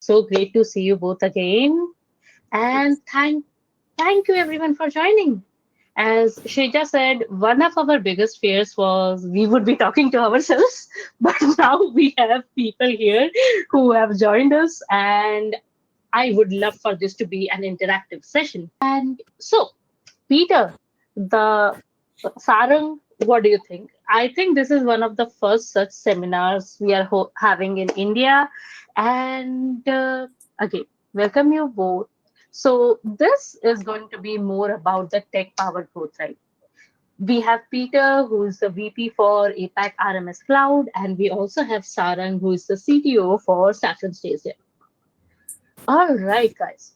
So great to see you both again. And thank you everyone for joining. As Shrija said, one of our biggest fears was we would be talking to ourselves, but now we have people here who have joined us, and I would love for this to be an interactive session. And so, Peter, the Sarang, what do you think? I think this is one of the first such seminars we are having in India. And again, welcome you both. So, this is going to be more about the tech powered growth, right? We have Peter, who is the VP for APAC RMS Cloud, and we also have Sarang, who is the CTO for SaffronStays here. All right, guys.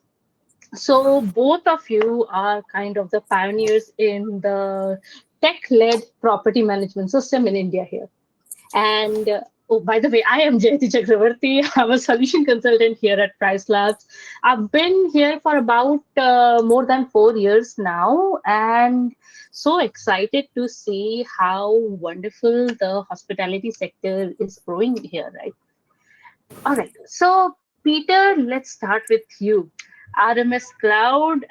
So both of you are kind of the pioneers in the tech-led property management system in India here. And oh, by the way, I am Jayati Chakravarti. I'm a solution consultant here at PriceLabs. I've been here for about more than 4 years now, and so excited to see how wonderful the hospitality sector is growing here, right? All right. So, Peter, let's start with you. RMS Cloud,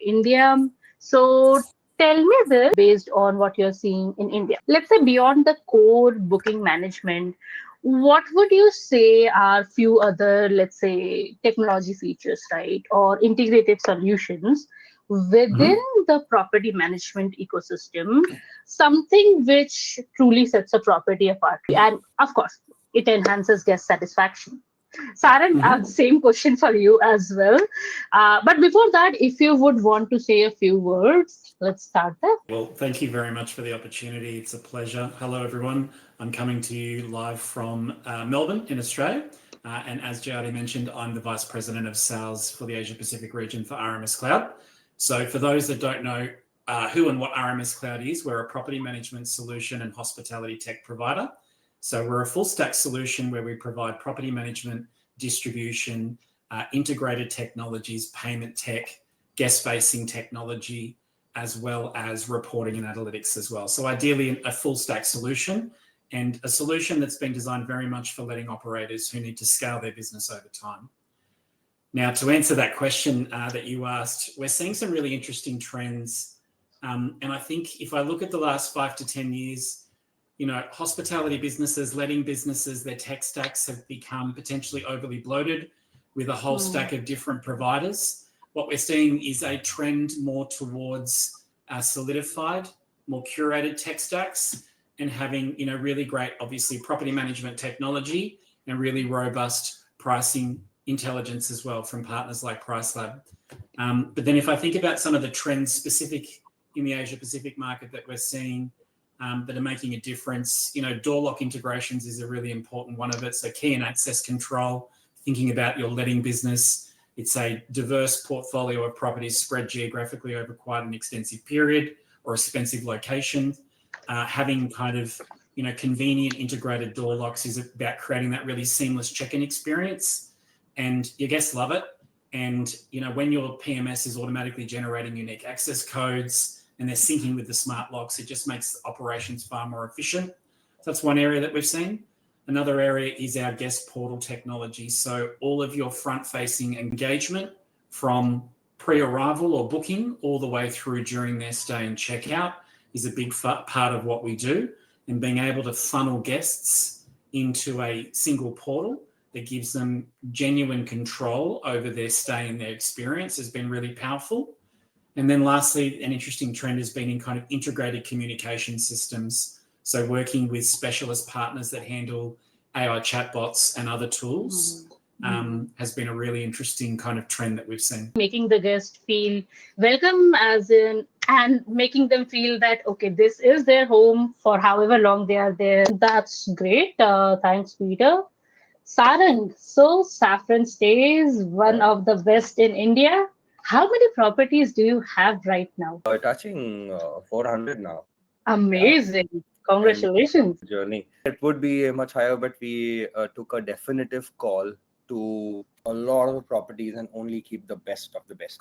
India. So, tell me this based on what you're seeing in India. Let's say beyond the core booking management, what would you say are few other, let's say, technology features, right, or integrated solutions within Mhm. the property management ecosystem, something which truly sets a property apart? And of course, it enhances guest satisfaction. Sarang, I have Mhm. the same question for you as well. But before that, if you would want to say a few words, let's start there. Well, thank you very much for the opportunity. It's a pleasure. Hello, everyone. I'm coming to you live from Melbourne in Australia. And as Jyoti mentioned, I'm the Vice President of Sales for the Asia Pacific region for RMS Cloud. So for those that don't know who and what RMS Cloud is, we're a property management solution and hospitality tech provider. So we're a full stack solution where we provide property management, distribution, integrated technologies, payment tech, guest facing technology, as well as reporting and analytics as well. So ideally a full stack solution, and a solution that's been designed very much for letting operators who need to scale their business over time. Now, to answer that question that you asked, we're seeing some really interesting trends. And I think if I look at the last 5 to 10 years, hospitality businesses, letting businesses, their tech stacks have become potentially overly bloated with a whole stack of different providers. What we're seeing is a trend more towards solidified, more curated tech stacks, and having really great, obviously, property management technology and really robust pricing intelligence as well from partners like PriceLab. But then if I think about some of the trends specific in the Asia Pacific market that we're seeing that are making a difference, door lock integrations is a really important one of it. So key and access control, thinking about your letting business. It's a diverse portfolio of properties spread geographically over quite an extensive period or expensive location. Having kind of, convenient integrated door locks is about creating that really seamless check-in experience, and your guests love it. And, when your PMS is automatically generating unique access codes and they're syncing with the smart locks, it just makes operations far more efficient. So that's one area that we've seen. Another area is our guest portal technology. So all of your front-facing engagement from pre-arrival or booking all the way through during their stay and checkout is a big part of what we do. And being able to funnel guests into a single portal that gives them genuine control over their stay and their experience has been really powerful. And then lastly, an interesting trend has been in kind of integrated communication systems. So working with specialist partners that handle AI chatbots and other tools has been a really interesting kind of trend that we've seen. Making the guest feel welcome, as in, and making them feel that, okay, this is their home for however long they are there. That's great. Thanks, Peter. Sarang, so Saffron Stays, one of the best in India. How many properties do you have right now? Touching 400 now. Yeah, Amazing. and Congratulations. journey. It would be much higher, but we took a definitive call to a lot of the properties and only keep the best of the best.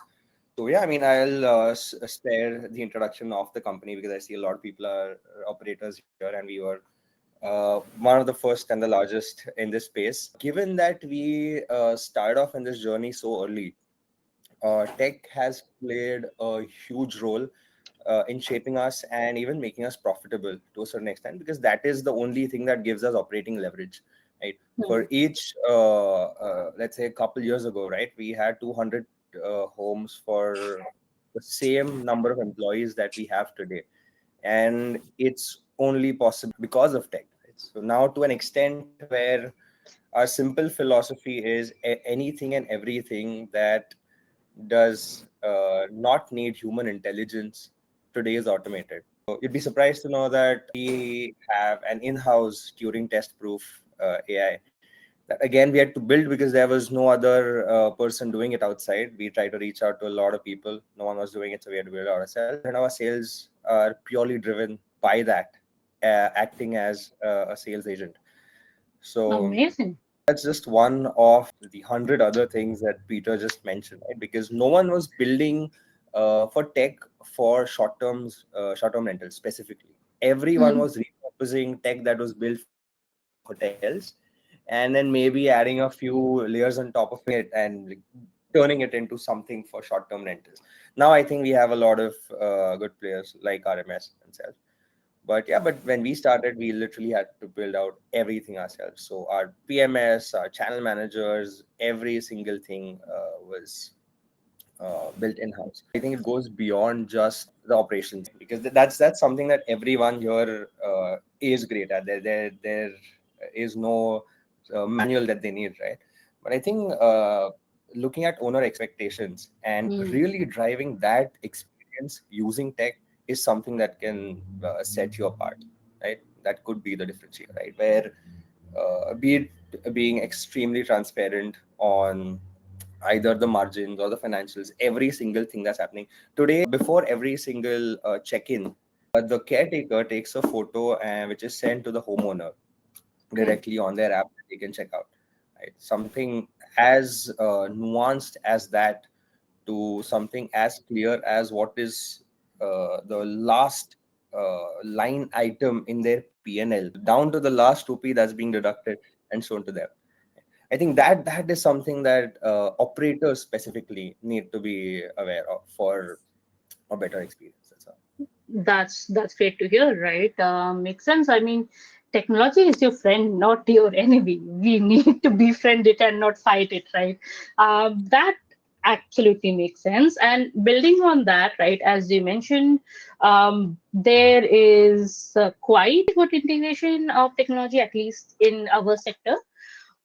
So yeah, I mean, I'll spare the introduction of the company because I see a lot of people are operators here, and we were one of the first and the largest in this space. Given that we started off in this journey so early, tech has played a huge role in shaping us and even making us profitable to a certain extent, because that is the only thing that gives us operating leverage, right? Hmm. For each, let's say a couple years ago, right, we had 200 homes for the same number of employees that we have today. And it's only possible because of tech. Right? So now to an extent where our simple philosophy is anything and everything that does not need human intelligence today is automated. So you'd be surprised to know that we have an in-house Turing test-proof AI that again we had to build because there was no other person doing it outside. We tried to reach out to a lot of people. No one was doing it, so we had to build it ourselves. And our sales are purely driven by that, acting as a sales agent. So Amazing. that's just one of the 100 other things that Peter just mentioned, right? Because no one was building for tech for short-term rentals specifically. Everyone Hmm. was repurposing tech that was built for hotels, and then maybe adding a few layers on top of it and like, turning it into something for short-term rentals. Now I think we have a lot of good players like RMS and Self. But yeah, but when we started, we literally had to build out everything ourselves. So our PMS, our channel managers, every single thing was built in house. I think it goes beyond just the operations, because that's something that everyone here is great at. There is no manual that they need, right? But I think looking at owner expectations and Hmm. really driving that experience using tech is something that can set you apart, right? That could be the differentiator, right? Where be it being extremely transparent on either the margins or the financials, every single thing that's happening today. Before every single check-in, the caretaker takes a photo and which is sent to the homeowner Hmm. directly on their app that they can check out, right? Something as nuanced as that to something as clear as what is the last line item in their P&L, down to the last rupee that's being deducted and shown to them. I think that is something that operators specifically need to be aware of for a better experience. That's all. That's great to hear, right? Makes sense. I mean, technology is your friend, not your enemy. We need to befriend it and not fight it, right? That absolutely makes sense. And building on that, right, as you mentioned, there is quite good integration of technology, at least in our sector.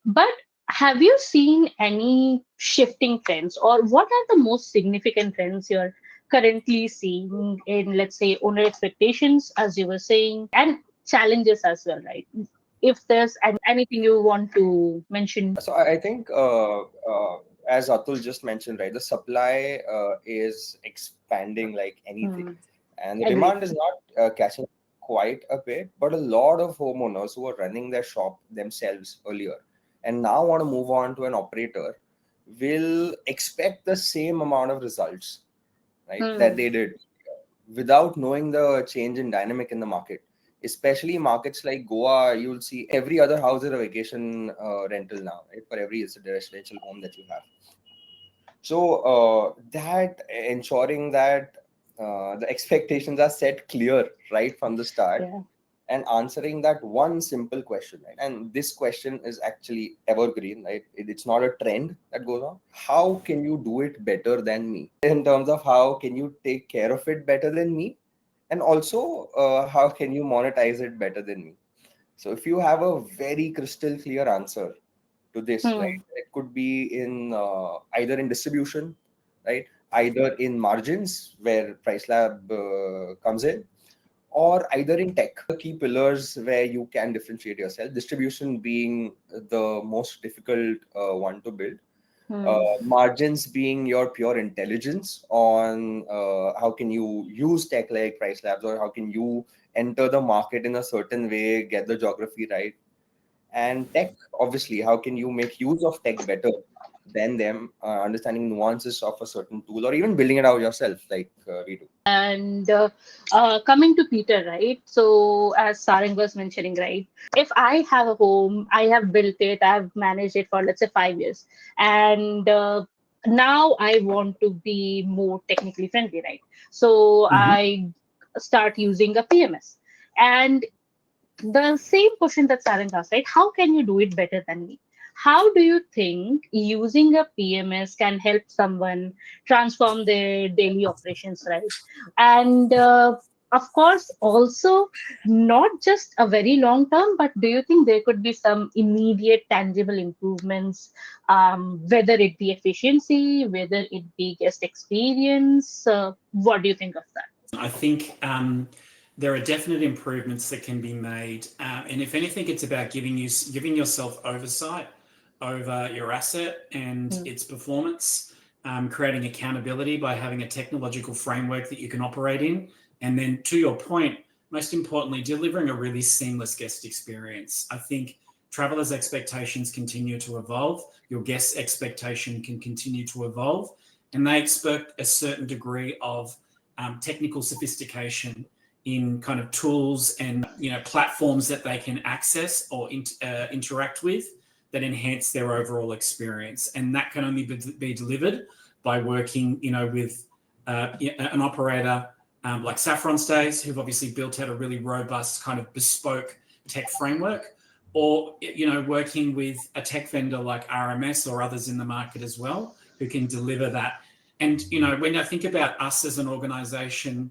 But have you seen any shifting trends, or what are the most significant trends you're currently seeing in, let's say, owner expectations, as you were saying, and challenges as well, right? If there's anything you want to mention. So I think, as Atul just mentioned, right, the supply is expanding like anything, Hmm. and the Agreed. demand is not catching quite a bit. But a lot of homeowners who were running their shop themselves earlier and now want to move on to an operator will expect the same amount of results, right, that Hmm. they did without knowing the change in dynamic in the market. Especially markets like Goa, you'll see every other house is a vacation rental now, right? For every residential home that you have. So that ensuring that the expectations are set clear right from the start Yeah. and answering that one simple question, right? And this question is actually evergreen, right? It's not a trend that goes on. How can you do it better than me? In terms of how can you take care of it better than me? And also, how can you monetize it better than me? So if you have a very crystal clear answer to this, right, Hmm. it could be in either in distribution, right, either in margins where PriceLab comes in, or either in tech. The key pillars where you can differentiate yourself, distribution being the most difficult one to build, Hmm. margins being your pure intelligence on how can you use tech like PriceLabs, or how can you enter the market in a certain way, get the geography right. And tech, obviously, how can you make use of tech better than them, understanding nuances of a certain tool, or even building it out yourself, like we do. And coming to Peter, right? So, as Sarang was mentioning, right? If I have a home, I have built it, I've managed it for, let's say, 5 years, and now I want to be more technically friendly, right? So, Mhm. I start using a PMS. And the same question that Sarang asked, right? How can you do it better than me? How do you think using a PMS can help someone transform their daily operations, right? And of course, also not just a very long term, but do you think there could be some immediate tangible improvements, whether it be efficiency, whether it be guest experience? What do you think of that? I think there are definite improvements that can be made, and if anything, it's about giving yourself oversight over your asset and Hmm. its performance, creating accountability by having a technological framework that you can operate in, and then to your point, most importantly, delivering a really seamless guest experience. I think travelers' expectations continue to evolve. Your guests' expectation can continue to evolve, and they expect a certain degree of technical sophistication in kind of tools and platforms that they can access or interact with that enhance their overall experience, and that can only be delivered by working with an operator like SaffronStays, who've obviously built out a really robust kind of bespoke tech framework, or working with a tech vendor like RMS or others in the market as well, who can deliver that. And when I think about us as an organization,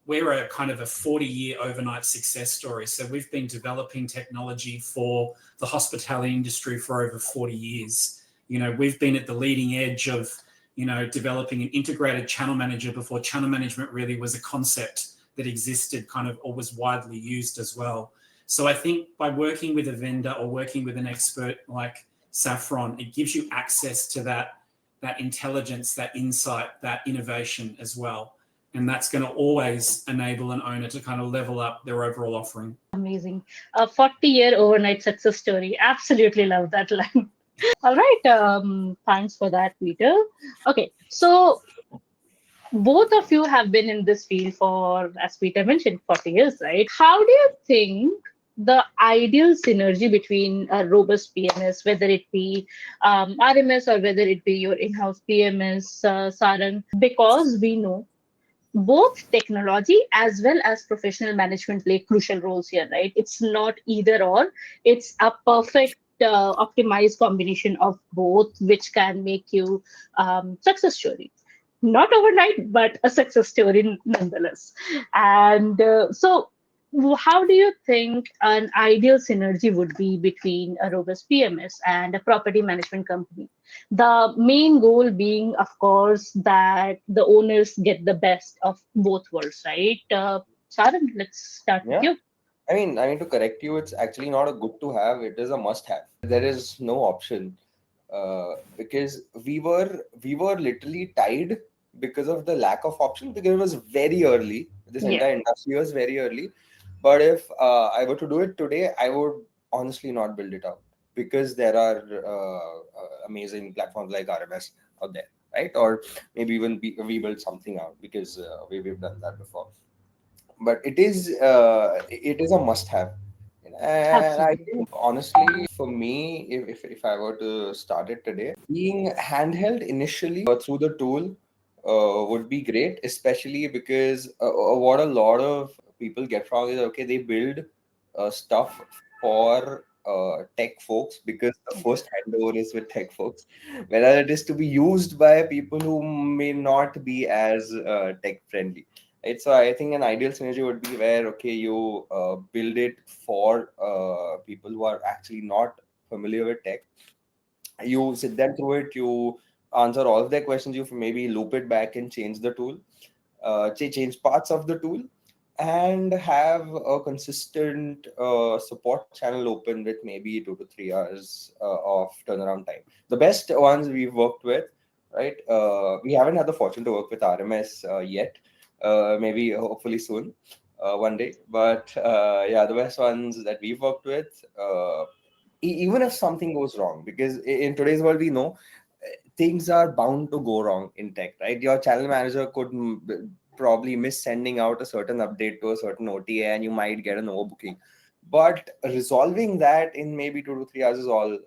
we're a kind of a 40-year overnight success story. So we've been developing technology for the hospitality industry for over 40 years. We've been at the leading edge of developing an integrated channel manager before channel management really was a concept that existed kind of, or was widely used as well. So I think by working with a vendor or working with an expert like Saffron, it gives you access to that intelligence, that insight, that innovation as well. And that's going to always enable an owner to kind of level up their overall offering. Amazing. A 40-year overnight success story. Absolutely love that line. All right. Thanks for that, Peter. Okay. So both of you have been in this field for, as Peter mentioned, 40 years, right? How do you think the ideal synergy between a robust PMS, whether it be RMS or whether it be your in-house PMS, Sarang, because we know both technology as well as professional management play crucial roles here, right? It's not either or, it's a perfect optimized combination of both, which can make you success story. Not overnight, but a success story nonetheless. And how do you think an ideal synergy would be between a robust PMS and a property management company? The main goal being, of course, that the owners get the best of both worlds, right? Sharon, let's start with Yeah. you. I mean, to correct you, it's actually not a good to have. It is a must have. There is no option, because we were literally tied because of the lack of option, because it was very early. This Yeah. entire industry was very early. But if I were to do it today, I would honestly not build it out, because there are amazing platforms like RMS out there, right? Or maybe even we build something out, because we've done that before. But it is a must have. And I Absolutely. think, honestly, for me, if I were to start it today, being handheld initially through the tool would be great, especially because what a lot of people get wrong is, okay, they build stuff for tech folks, because the Okay. first handover is with tech folks, whereas it is to be used by people who may not be as tech friendly. Right? So I think an ideal synergy would be where, okay, you build it for people who are actually not familiar with tech. You sit them through it, you answer all of their questions, you maybe loop it back and change the tool, change parts of the tool, and have a consistent support channel open with maybe 2 to 3 hours of turnaround time. The best ones we've worked with, right? We haven't had the fortune to work with RMS yet. Maybe hopefully soon, one day. But yeah, the best ones that we've worked with. even if something goes wrong, because in today's world we know things are bound to go wrong in tech, right? Your channel manager could probably miss sending out a certain update to a certain OTA, and you might get an overbooking. But resolving that in maybe 2 to 3 hours is all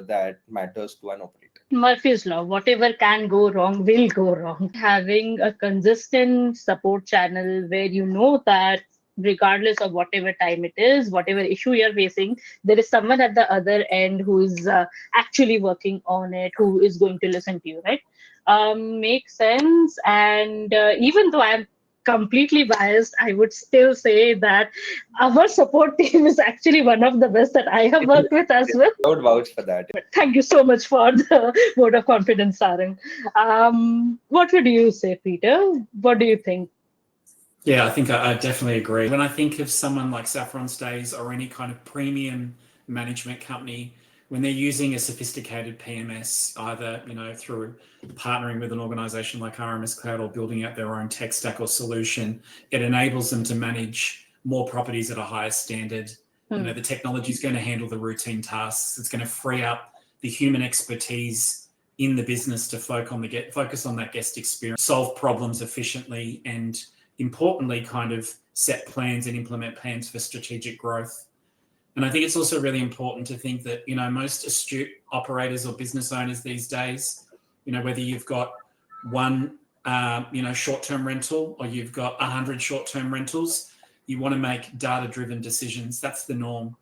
that matters to an operator. Murphy's Law, whatever can go wrong will go wrong. Having a consistent support channel where you know that regardless of whatever time it is, whatever issue you're facing, there is someone at the other end who is actually working on it, who is going to listen to you, right? Makes sense. And even though I'm completely biased, I would still say that our support team is actually one of the best that I have worked with as well. I would vouch for that. Thank you so much for the vote of confidence, Sarang. What would you say, Peter? What do you think? Yeah, I think I definitely agree. When I think of someone like SaffronStays or any kind of premium management company, when they're using a sophisticated PMS, either through partnering with an organization like RMS Cloud or building out their own tech stack or solution, it enables them to manage more properties at a higher standard. The technology is going to handle the routine tasks. It's going to free up the human expertise in the business to focus on that guest experience, solve problems efficiently, and importantly, kind of set plans and implement plans for strategic growth. And I think it's also really important to think that, most astute operators or business owners these days, whether you've got one, short-term rental or you've got 100 short-term rentals, you want to make data-driven decisions. That's the norm.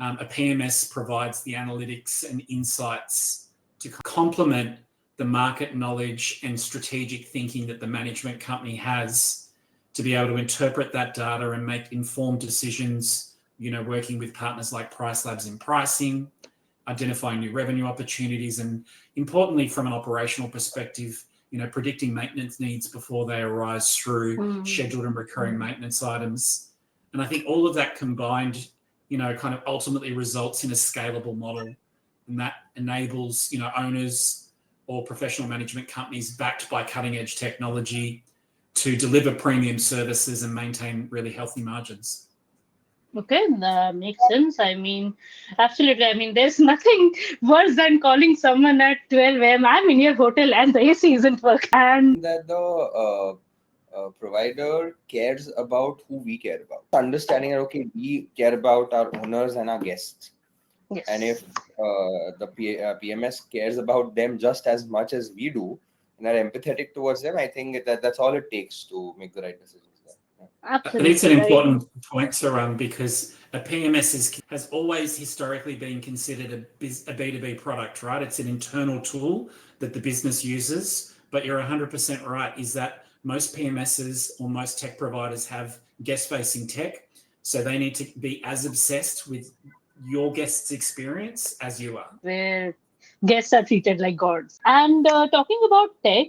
A PMS provides the analytics and insights to complement the market knowledge and strategic thinking that the management company has to be able to interpret that data and make informed decisions, working with partners like PriceLabs in pricing, identifying new revenue opportunities, and importantly, from an operational perspective, predicting maintenance needs before they arise through scheduled and recurring maintenance items. And I think all of that combined, kind of ultimately results in a scalable model. And that enables, owners or professional management companies backed by cutting edge technology to deliver premium services and maintain really healthy margins. Okay, that makes sense. I mean, absolutely. I mean, there's nothing worse than calling someone at 12 a.m. I'm in your hotel and the AC isn't working. And That the provider cares about who we care about. Understanding that, okay, we care about our owners and our guests. yes. And if the PMS cares about them just as much as we do and are empathetic towards them, I think that's all it takes to make the right decisions there. Yeah. Absolutely. I think it's an right. important point to run because a PMS has always historically been considered a B2B product, right? It's an internal tool that the business uses, but you're 100% right, is that most PMSs or most tech providers have guest-facing tech, so they need to be as obsessed with your guest's experience as you are. Where guests are treated like gods. And talking about tech,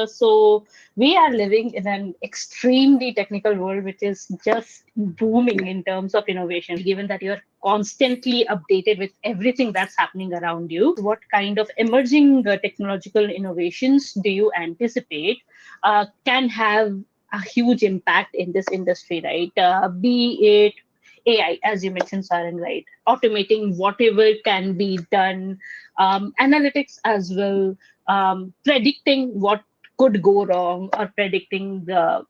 so we are living in an extremely technical world, which is just booming in terms of innovation. Given that you're constantly updated with everything that's happening around you, what kind of emerging technological innovations do you anticipate can have a huge impact in this industry, right? Be it AI, as you mentioned, Saran, right? Automating whatever can be done, analytics as well, predicting what could go wrong or predicting the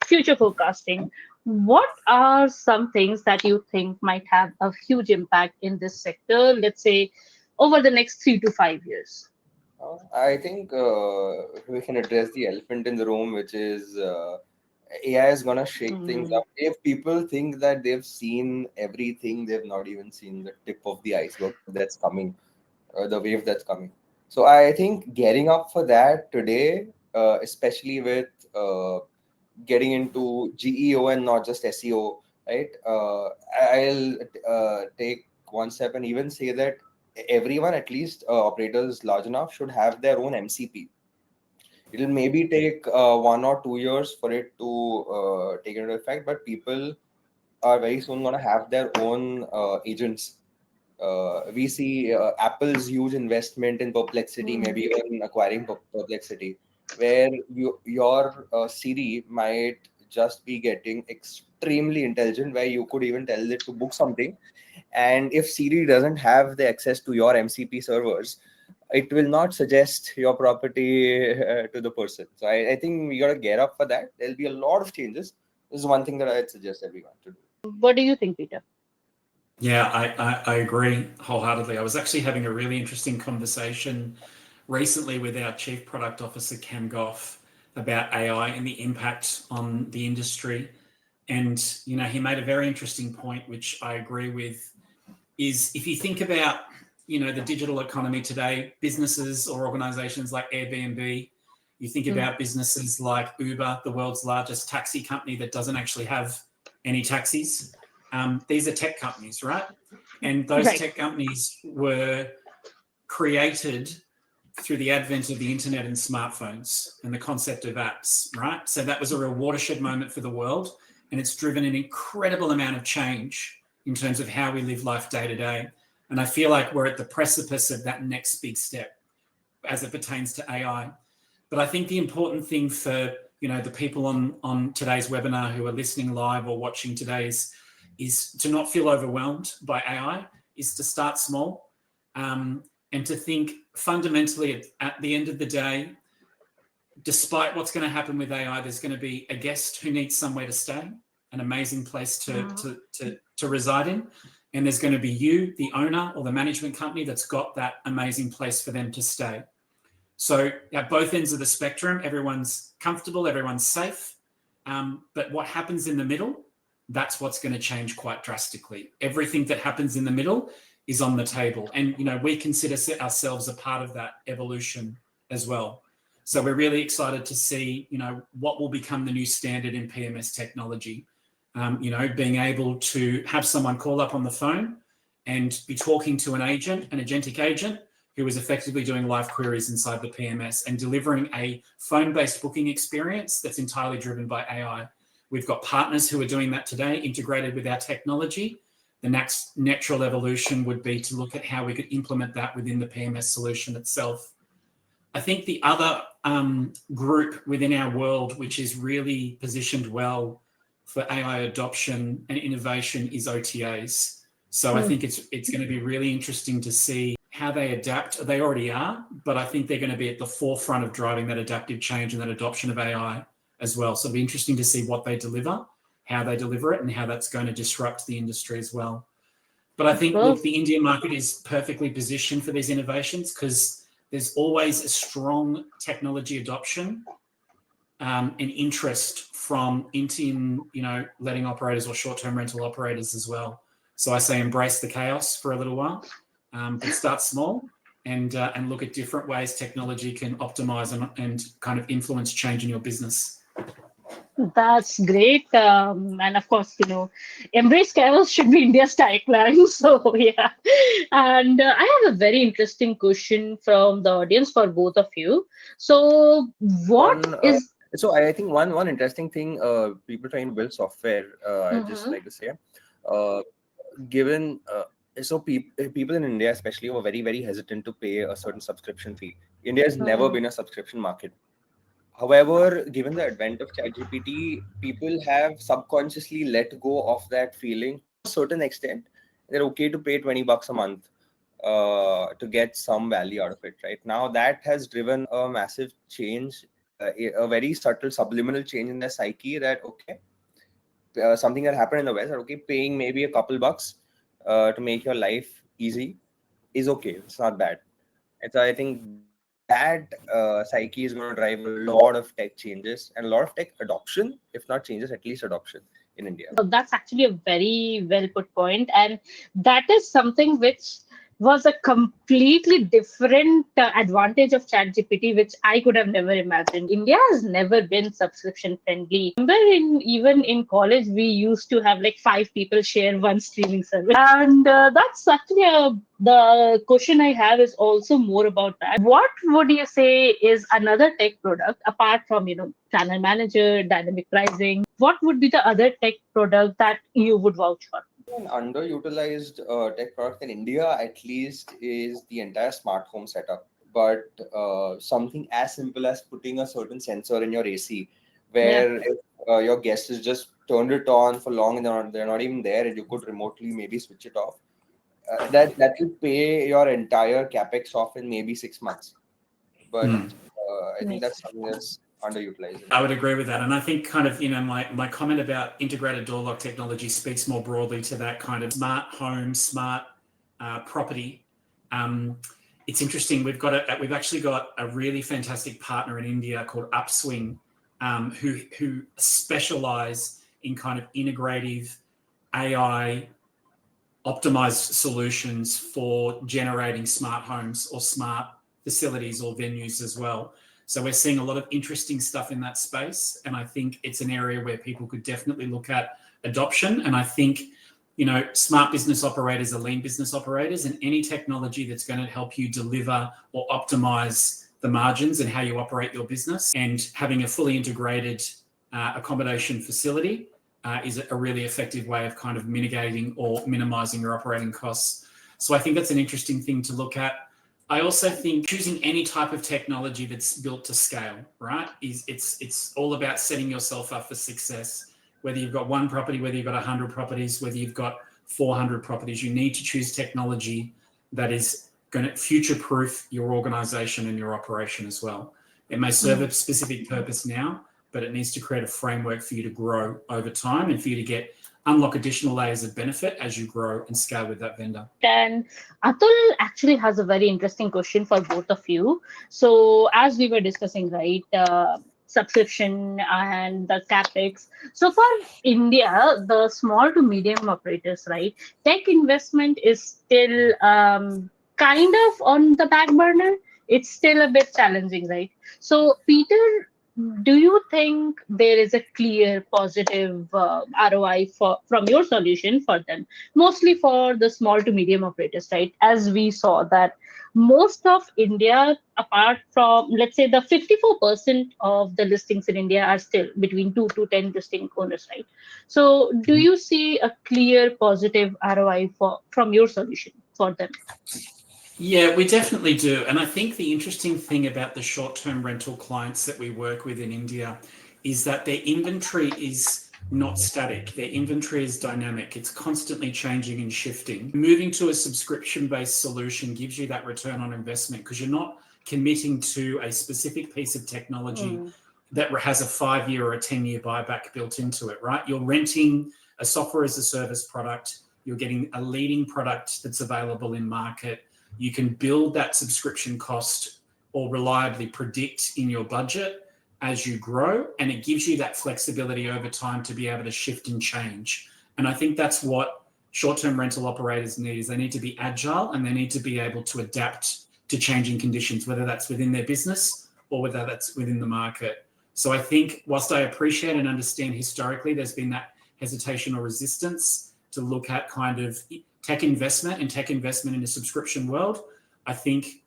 future forecasting. What are some things that you think might have a huge impact in this sector, let's say, over the next 3 to 5 years? I think we can address the elephant in the room, which is AI is going to shake things up. If people think that they've seen everything, they've not even seen the tip of the iceberg that's coming, the wave that's coming. So I think getting up for that today, especially with getting into GEO and not just SEO, right? I'll take one step and even say that everyone, at least operators large enough, should have their own MCP. It'll maybe take 1 or 2 years for it to take into effect, but people are very soon going to have their own agents. We see Apple's huge investment in Perplexity, maybe even acquiring Perplexity, where your Siri might just be getting extremely intelligent, where you could even tell it to book something, And if Siri doesn't have the access to your MCP servers, it will not suggest your property to the person. So I think we got to get up for that. There'll be a lot of changes. This is one thing that I'd suggest everyone to do. What do you think, Peter? Yeah, I agree wholeheartedly. I was actually having a really interesting conversation recently with our Chief Product Officer, Cam Goff, about AI and the impact on the industry. And, he made a very interesting point, which I agree with, is if you think about, the digital economy today, businesses or organizations like Airbnb, you think about businesses like Uber, the world's largest taxi company that doesn't actually have any taxis. These are tech companies, right? And those tech companies were created through the advent of the internet and smartphones and the concept of apps, right? So that was a real watershed moment for the world, and it's driven an incredible amount of change in terms of how we live life day to day. And I feel like we're at the precipice of that next big step as it pertains to AI. But I think the important thing for the people on today's webinar who are listening live or watching today's is to not feel overwhelmed by AI, is to start small, and to think fundamentally at the end of the day, despite what's going to happen with AI, there's going to be a guest who needs somewhere to stay, an amazing place to reside in. And there's going to be you, the owner or the management company that's got that amazing place for them to stay. So at both ends of the spectrum, everyone's comfortable, everyone's safe. But what happens in the middle, that's what's going to change quite drastically. Everything that happens in the middle is on the table. And, we consider ourselves a part of that evolution as well. So we're really excited to see, what will become the new standard in PMS technology. Being able to have someone call up on the phone and be talking to an agentic agent who is effectively doing live queries inside the PMS and delivering a phone-based booking experience that's entirely driven by AI. We've got partners who are doing that today, integrated with our technology. The next natural evolution would be to look at how we could implement that within the PMS solution itself. I think the other group within our world, which is really positioned well for AI adoption and innovation, is OTAs. So I think it's going to be really interesting to see how they adapt. They already are, but I think they're going to be at the forefront of driving that adaptive change and that adoption of AI as well. So it'll be interesting to see what they deliver, how they deliver it, and how that's going to disrupt the industry as well. But I think, look, the Indian market is perfectly positioned for these innovations because there's always a strong technology adoption and interest from Indian, letting operators or short-term rental operators as well. So I say embrace the chaos for a little while, but start small and look at different ways technology can optimize and kind of influence change in your business. That's great. And of course, embrace chaos should be India's tagline. So, yeah. And I have a very interesting question from the audience for both of you. So, So I think one interesting thing, people trying to build software, I just like to say, given so people in India especially were very, very hesitant to pay a certain subscription fee. India has never been a subscription market. However, given the advent of ChatGPT, people have subconsciously let go of that feeling to a certain extent. They're okay to pay $20 a month to get some value out of it. Right now, that has driven a massive change, a very subtle subliminal change in their psyche. That something that happened in the West. That paying maybe a couple bucks to make your life easy is okay. It's not bad. And so I think that psyche is going to drive a lot of tech changes and a lot of tech adoption, if not changes, at least adoption in India. That's actually a very well put point, and that is something which was a completely different advantage of ChatGPT, which I could have never imagined. India has never been subscription friendly. Remember, even in college, we used to have like 5 people share one streaming service, and that's actually the question I have is also more about that. What would you say is another tech product apart from channel manager, dynamic pricing? What would be the other tech product that you would vouch for? An underutilized tech product in India, at least, is the entire smart home setup. But something as simple as putting a certain sensor in your AC, where if your guest has just turned it on for long and they're not even there, and you could remotely maybe switch it off. that will pay your entire capex off in maybe 6 months. But I think that's something that's underutilized. I would agree with that. And I think kind of, my comment about integrated door lock technology speaks more broadly to that kind of smart home, smart property. It's interesting. We've actually got a really fantastic partner in India called Upswing, who specialize in kind of integrative AI optimized solutions for generating smart homes or smart facilities or venues as well. So we're seeing a lot of interesting stuff in that space. And I think it's an area where people could definitely look at adoption. And I think, smart business operators are lean business operators, and any technology that's going to help you deliver or optimize the margins and how you operate your business, and having a fully integrated accommodation facility is a really effective way of kind of mitigating or minimizing your operating costs. So I think that's an interesting thing to look at. I also think choosing any type of technology that's built to scale, right, it's all about setting yourself up for success. Whether you've got one property, whether you've got 100 properties, whether you've got 400 properties, you need to choose technology that is going to future-proof your organization and your operation as well. It may serve a specific purpose now, but it needs to create a framework for you to grow over time and for you to unlock additional layers of benefit as you grow and scale with that vendor. And Atul actually has a very interesting question for both of you. So as we were discussing, right, subscription and the capex. So for India, the small to medium operators, right, tech investment is still kind of on the back burner. It's still a bit challenging, right? So Peter, do you think there is a clear positive ROI from your solution for them, mostly for the small to medium operators, right? As we saw that most of India, apart from, let's say, the 54% of the listings in India are still between 2 to 10 listing owners, right? So do you see a clear positive ROI from your solution for them? Yeah, we definitely do. And I think the interesting thing about the short-term rental clients that we work with in India is that their inventory is not static. Their inventory is dynamic. It's constantly changing and shifting. Moving to a subscription-based solution gives you that return on investment because you're not committing to a specific piece of technology that has a 5-year or a 10-year buyback built into it, right? You're renting a software as a service product. You're getting a leading product that's available in market. You can build that subscription cost or reliably predict in your budget as you grow, and it gives you that flexibility over time to be able to shift and change. And I think that's what short-term rental operators need, is they need to be agile and they need to be able to adapt to changing conditions, whether that's within their business or whether that's within the market. So I think whilst I appreciate and understand historically there's been that hesitation or resistance to look at kind of tech investment in the subscription world, I think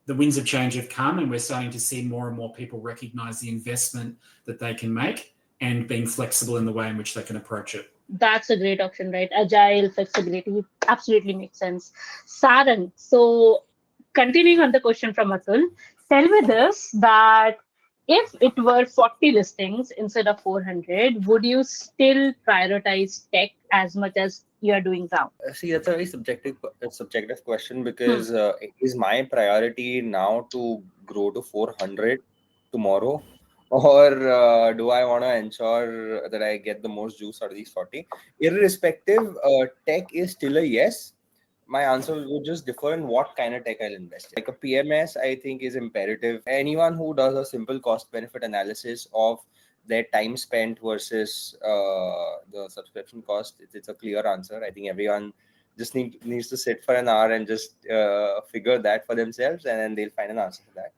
the winds of change have come and we're starting to see more and more people recognize the investment that they can make and being flexible in the way in which they can approach it. That's a great option, right? Agile flexibility absolutely makes sense. Saran, so continuing on the question from Atul, tell me this, that if it were 40 listings instead of 400, would you still prioritize tech as much as you are doing now? See, that's a very subjective question because is my priority now to grow to 400 tomorrow? Or do I want to ensure that I get the most juice out of these 40? Irrespective, tech is still a yes. My answer would just differ in what kind of tech I'll invest in. Like a PMS, I think is imperative. Anyone who does a simple cost benefit analysis of their time spent versus the subscription cost, it's a clear answer. I think everyone just needs to sit for an hour and just figure that for themselves, and then they'll find an answer for that.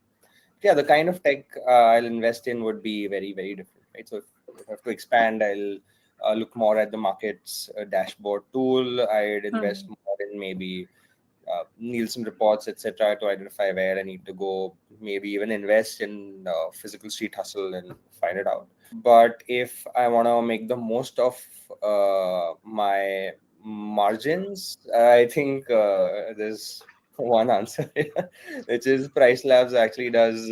Yeah, the kind of tech I'll invest in would be very, very different, right? So if I have to expand, I'll look more at the markets dashboard tool. I'd invest more in maybe Nielsen reports, etc., to identify where I need to go. Maybe even invest in physical street hustle and find it out. But if I want to make the most of my margins, I think there's one answer, which is PriceLabs actually does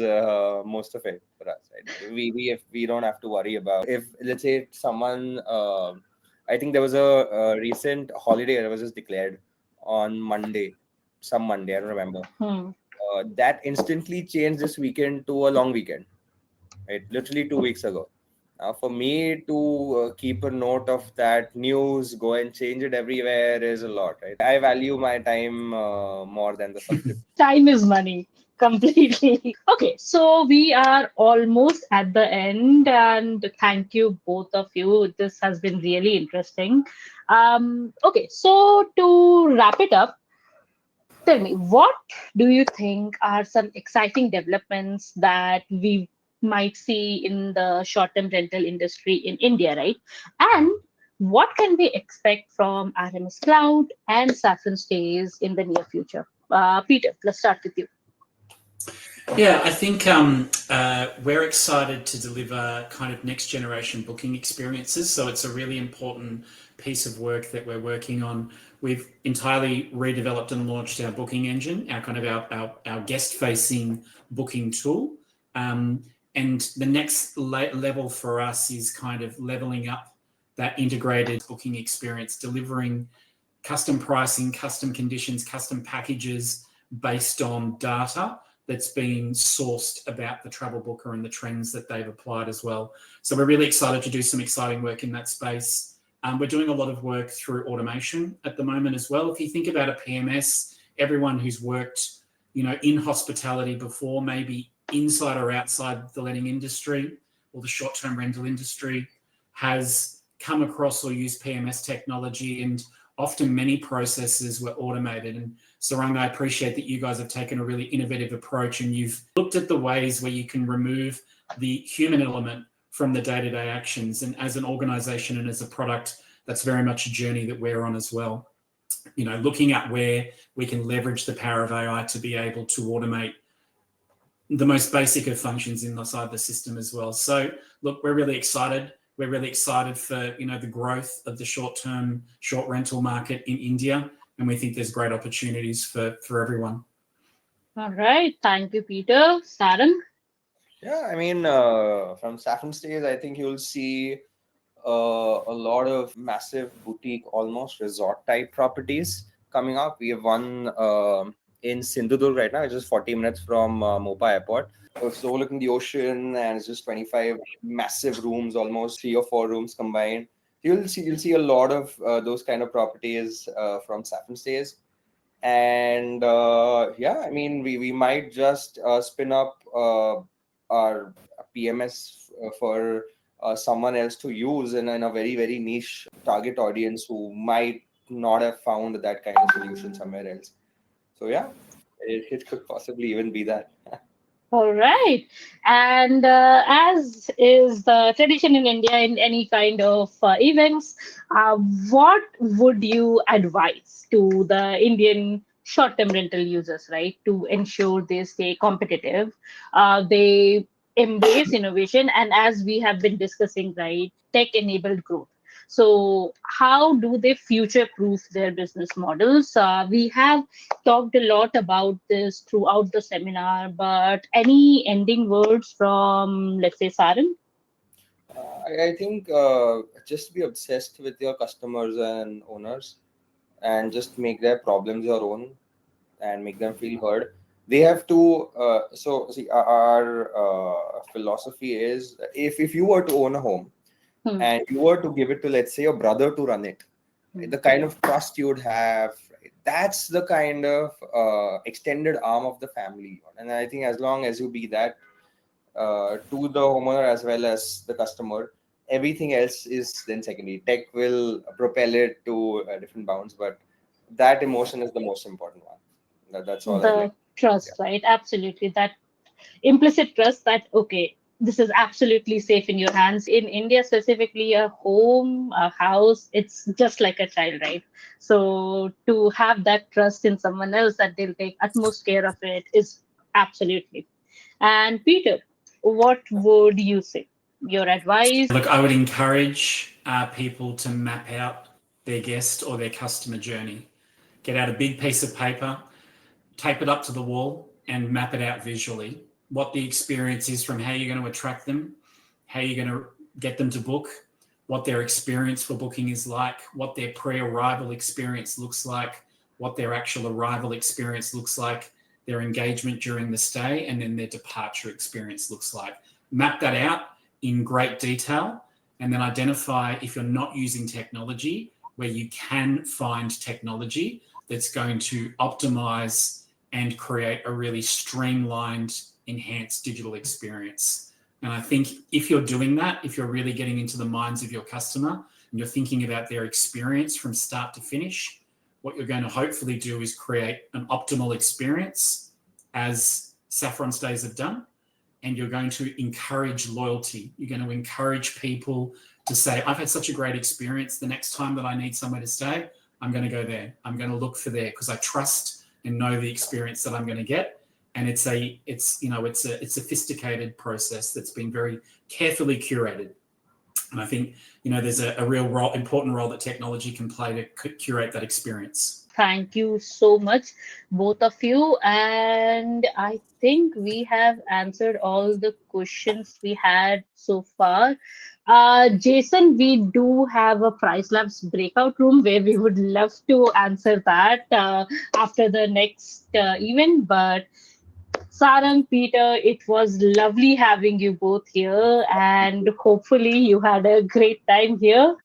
most of it for us. Right? We don't have to worry about if, let's say, someone. I think there was a recent holiday that was just declared on Monday, some Monday, I don't remember. Hmm. That instantly changed this weekend to a long weekend, right? Literally 2 weeks ago. For me to keep a note of that news, go and change it everywhere is a lot, right? I value my time more than the subscription. Time is money completely. Okay, so we are almost at the end, and thank you, both of you. This has been really interesting. Okay, so to wrap it up, tell me, what do you think are some exciting developments that we might see in the short-term rental industry in India, right? And what can we expect from RMS Cloud and Saffron Stays in the near future? Peter, let's start with you. Yeah, I think we're excited to deliver kind of next generation booking experiences. So it's a really important piece of work that we're working on. We've entirely redeveloped and launched our booking engine, our kind of our guest facing booking tool. And the next level for us is kind of leveling up that integrated booking experience, delivering custom pricing, custom conditions, custom packages based on data that's been sourced about the travel booker and the trends that they've applied as well. So we're really excited to do some exciting work in that space. We're doing a lot of work through automation at the moment as well. If you think about a PMS, everyone who's worked, in hospitality before, maybe inside or outside the letting industry or the short-term rental industry, has come across or used PMS technology, and often many processes were automated. And Sarang, I appreciate that you guys have taken a really innovative approach and you've looked at the ways where you can remove the human element from the day-to-day actions. And as an organization and as a product, that's very much a journey that we're on as well. Looking at where we can leverage the power of AI to be able to automate the most basic of functions inside the system as well. So look, we're really excited. We're really excited for the growth of the short rental market in India, and we think there's great opportunities for everyone. All right. Thank you, Peter. Saran? Yeah, I mean, from Saffron Stays, I think you'll see a lot of massive boutique, almost resort type properties coming up. We have one in Sindhudurg right now, which is 40 minutes from Mopa Airport. It's overlooking the ocean, and it's just 25 massive rooms, almost 3 or 4 rooms combined. You'll see a lot of those kind of properties from Saffron Stays. And yeah, I mean, we might just spin up our PMS for someone else to use in a very, very niche target audience who might not have found that kind of solution somewhere else. So yeah, it could possibly even be that. All right. And as is the tradition in India in any kind of events, what would you advise to the Indian short-term rental users, right, to ensure they stay competitive, they embrace innovation, and as we have been discussing, right, tech-enabled growth. So, how do they future-proof their business models? We have talked a lot about this throughout the seminar, but any ending words from, let's say, Saran? I think just be obsessed with your customers and owners and just make their problems your own and make them feel heard. They have to. So see, our philosophy is if you were to own a home Hmm. and you were to give it to, let's say, your brother to run it, Hmm. the kind of trust you would have, right? That's the kind of extended arm of the family. And I think as long as you be that to the homeowner as well as the customer, everything else is then secondary. Tech will propel it to different bounds, but that emotion is the most important one. That's all I'd The like. Yeah. trust, right? Absolutely. That implicit trust that, okay, this is absolutely safe in your hands. In India, specifically, a home, a house, it's just like a child, right? So to have that trust in someone else that they'll take utmost care of it is absolutely. And Peter, what would you say? Your advice? Look, I would encourage people to map out their guest or their customer journey. Get out a big piece of paper, tape it up to the wall, and map it out visually. What the experience is, from how you're going to attract them, how you're going to get them to book, what their experience for booking is like, what their pre-arrival experience looks like, what their actual arrival experience looks like, their engagement during the stay, and then their departure experience looks like. Map that out in great detail, and then identify if you're not using technology, where you can find technology that's going to optimize and create a really streamlined, enhanced digital experience. And I think if you're doing that, if you're really getting into the minds of your customer and you're thinking about their experience from start to finish, what you're going to hopefully do is create an optimal experience, as SaffronStays have done, and you're going to encourage loyalty. You're going to encourage people to say, I've had such a great experience. The next time that I need somewhere to stay, I'm going to go there. I'm going to look for there because I trust and know the experience that I'm going to get. And it's a sophisticated process that's been very carefully curated. And I think, there's a real important role that technology can play to curate that experience. Thank you so much, both of you. And I think we have answered all the questions we had so far. Jason, we do have a PriceLabs breakout room where we would love to answer that after the next event. But Sarang, Peter, it was lovely having you both here, and hopefully you had a great time here.